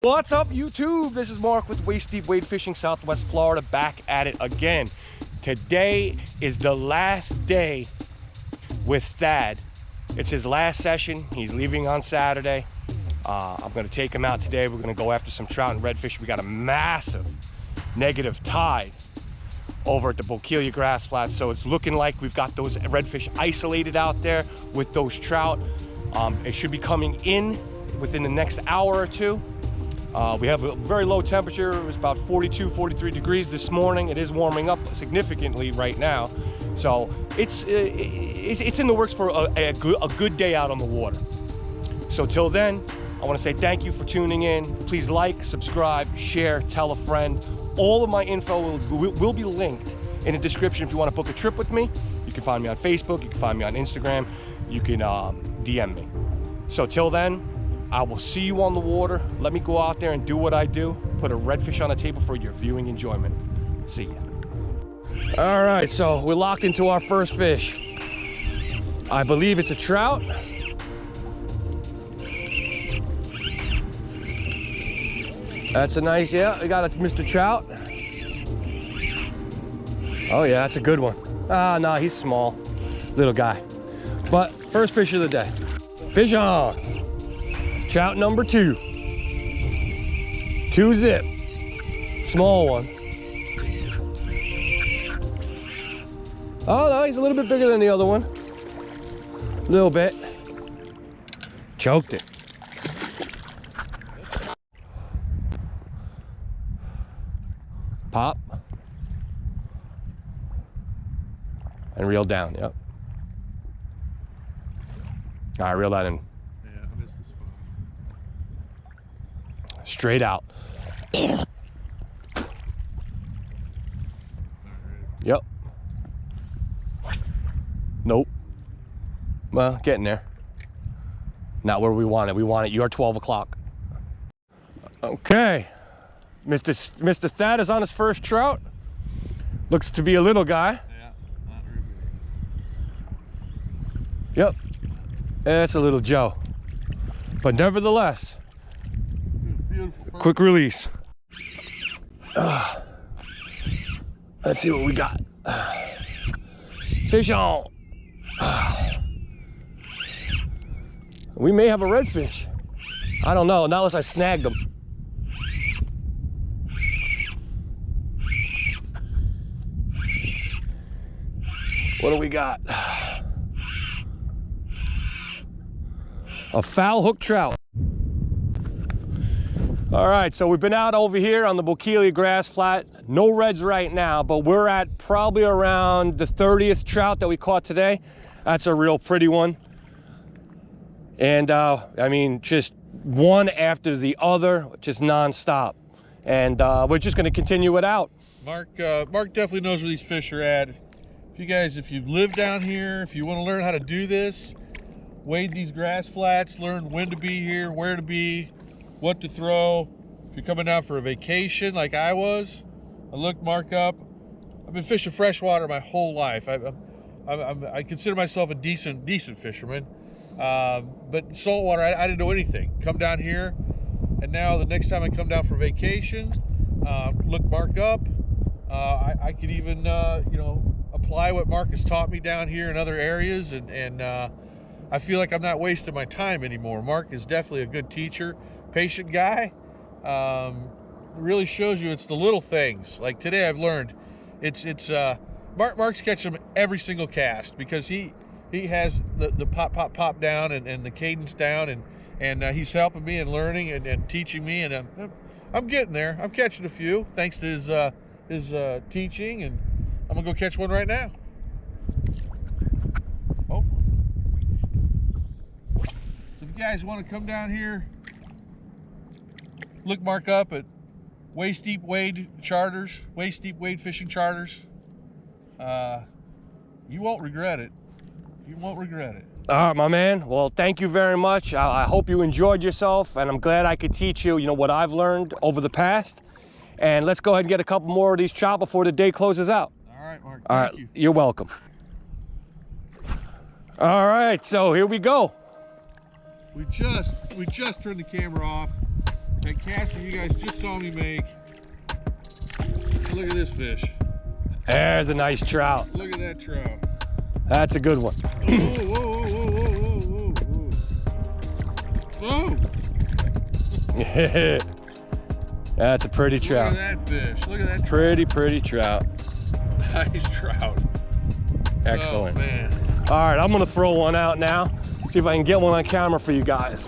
What's up, YouTube? This is Mark with Waist Deep Wade Fishing, Southwest Florida, back at it again. Today is the last day with Thad. It's his last session. He's leaving on Saturday. I'm gonna take him out today. We're gonna go after some trout and redfish. We got a massive negative tide over at the Bokeelia grass flats, so it's looking like we've got those redfish isolated out there with those trout. It should be coming in within the next hour or two. We have a very low temperature. It was about 42, 43 degrees this morning. It is warming up significantly right now. So it's in the works for a good day out on the water. So till then, I want to say thank you for tuning in. Please like, subscribe, share, tell a friend. All of my info will be linked in the description. If you want to book a trip with me, you can find me on Facebook, you can find me on Instagram, you can DM me. So till then, I will see you on the water. Let me go out there and do what I do. Put a redfish on the table for your viewing enjoyment. See ya. All right, so we're locked into our first fish. I believe it's a trout. That's a nice, yeah, we got a Mr. Trout. Oh yeah, that's a good one. Ah, no, he's small, little guy. But first fish of the day. Fish on. Trout number 2. 2 zip. Small one. Oh no, he's a little bit bigger than the other one. A little bit. Choked it. Pop. And reel down, yep. All right, reel that in. Straight out. Yep. Nope. Well, getting there. Not where we want it. We want it your 12 o'clock. Okay. Mr. Thad is on his first trout. Looks to be a little guy. Yeah, not very big. Yep. It's a little Joe. But nevertheless, Beautiful. quick release. Let's see what we got. Fish on. We may have a redfish. I don't know, not unless I snagged them. What do we got? A foul hook trout. All right, so we've been out over here on the Bokeelia grass flat. No reds right now, but we're at probably around the 30th trout that we caught today. That's a real pretty one. And I mean, just one after the other, just nonstop. And we're just gonna continue it out. Mark definitely knows where these fish are at. If you live down here, if you want to learn how to do this, wade these grass flats, learn when to be here, where to be, what to throw. If you're coming down for a vacation like I was, I looked Mark up. I've been fishing freshwater my whole life. I consider myself a decent fisherman, but saltwater I didn't know anything. Come down here, and now the next time I come down for vacation, look Mark up. I could even you know, apply what Mark has taught me down here in other areas, and I feel like I'm not wasting my time anymore. Mark is definitely a good teacher, patient guy. Really shows you it's the little things. Like today I've learned Mark's catching them every single cast because he has the pop down and the cadence down, and he's helping me and learning and teaching me, and I'm getting there. I'm catching a few thanks to his teaching, and I'm gonna go catch one right now. Hopefully. So if you guys want to come down here, look Mark up at Waist Deep Wade Charters, Waist Deep Wade Fishing Charters. You won't regret it. You won't regret it. All right, my man. Well, thank you very much. I hope you enjoyed yourself, and I'm glad I could teach you, what I've learned over the past. And let's go ahead and get a couple more of these trout before the day closes out. All right, Mark. All right, you're welcome. All right, so here we go. We just turned the camera off. That cast that you guys just saw me make. Look at this fish. There's a nice trout. Look at that trout. That's a good one. Whoa, whoa, whoa, whoa, whoa, whoa, whoa. That's a pretty trout. Look at that fish. Look at that trout. Pretty trout. Nice trout. Excellent. Oh, man. All right, I'm gonna throw one out now. See if I can get one on camera for you guys.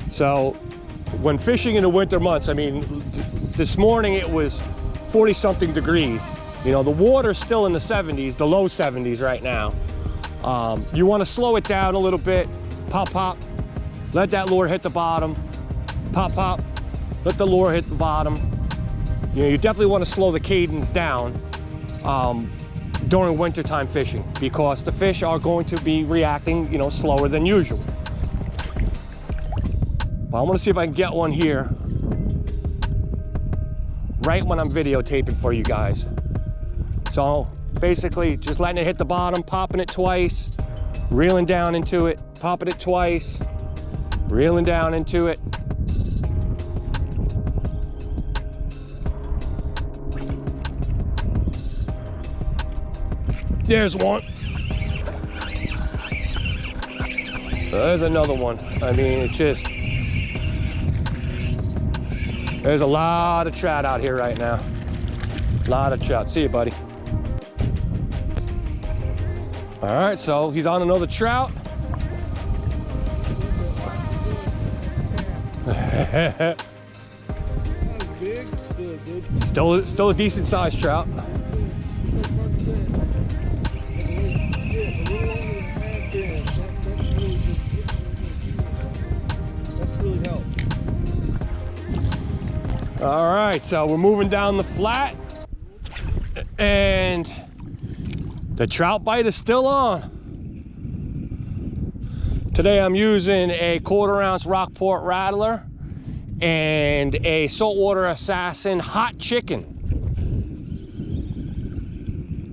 So, when fishing in the winter months, I mean, this morning it was 40-something degrees. You know, the water's still in the 70s, the low 70s right now. You want to slow it down a little bit. Pop, pop. Let that lure hit the bottom. Pop, pop. Let the lure hit the bottom. You know, you definitely want to slow the cadence down during wintertime fishing because the fish are going to be reacting, you know, slower than usual. But I want to see if I can get one here right when I'm videotaping for you guys. So basically just letting it hit the bottom, popping it twice, reeling down into it, popping it twice, reeling down into it. There's one. There's another one. I mean, it's just, there's a lot of trout out here right now. A lot of trout. See you, buddy. All right, so he's on another trout. Still a decent sized trout. All right, so we're moving down the flat and the trout bite is still on. Today I'm using a 1/4 ounce Rockport Rattler and a Saltwater Assassin hot chicken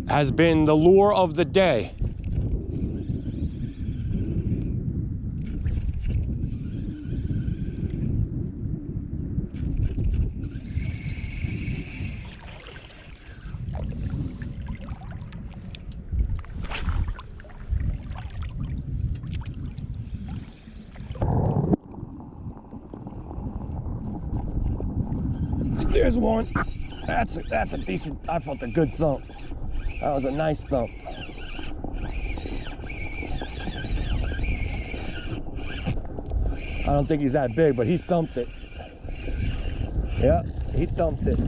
has been the lure of the day. There's one. That's a decent, I felt a good thump. That was a nice thump. I don't think he's that big, but he thumped it. Yep, he thumped it.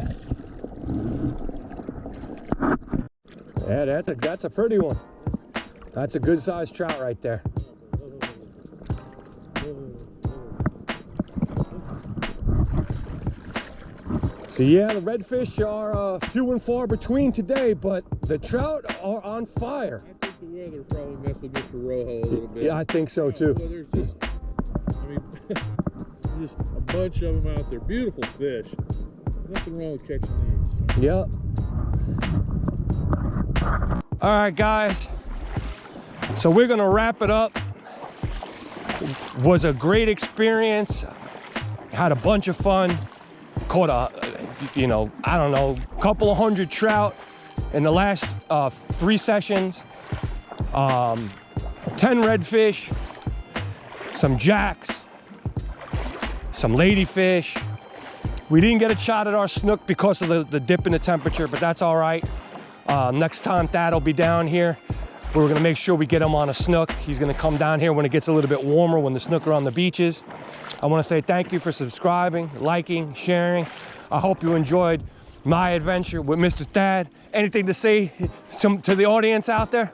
Yeah, that's a pretty one. That's a good sized trout right there. So yeah, the redfish are few and far between today, but the trout are on fire. I think the weather probably messed with Mr. Rojo a little bit. Yeah, I think so too. Well, there's just, I mean, just a bunch of them out there. Beautiful fish. Nothing wrong with catching these. Yep. All right, guys. So we're gonna wrap it up. It was a great experience. Had a bunch of fun. Caught a, you know, I don't know, couple of hundred trout in the last 3 sessions. 10 redfish, some jacks, some ladyfish. We didn't get a shot at our snook because of the dip in the temperature, but that's all right. Next time Thad will be down here, we're gonna make sure we get him on a snook. He's gonna come down here when it gets a little bit warmer, when the snook are on the beaches. I wanna say thank you for subscribing, liking, sharing. I hope you enjoyed my adventure with Mr. Thad. Anything to say to the audience out there?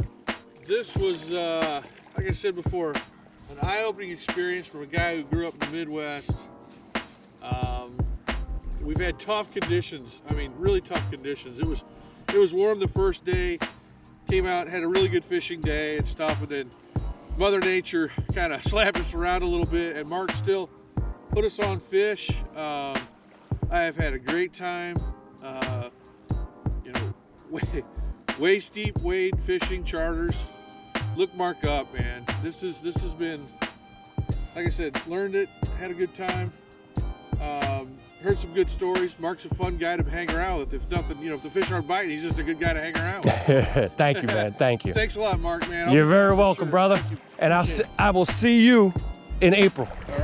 This was, like I said before, an eye-opening experience from a guy who grew up in the Midwest. We've had tough conditions. I mean, really tough conditions. It was warm the first day. Came out, had a really good fishing day and stuff, and then Mother Nature kind of slapped us around a little bit, and Mark still put us on fish. I have had a great time. You know, Waist deep wade fishing charters. Look Mark up, man. This has been, like I said, learned it, had a good time. Heard some good stories. Mark's a fun guy to hang around with. If nothing, you know, if the fish aren't biting, he's just a good guy to hang around with. Thank you, man. Thank you. Thanks a lot, Mark, man. You're very welcome, brother. And I will see you in April. All right.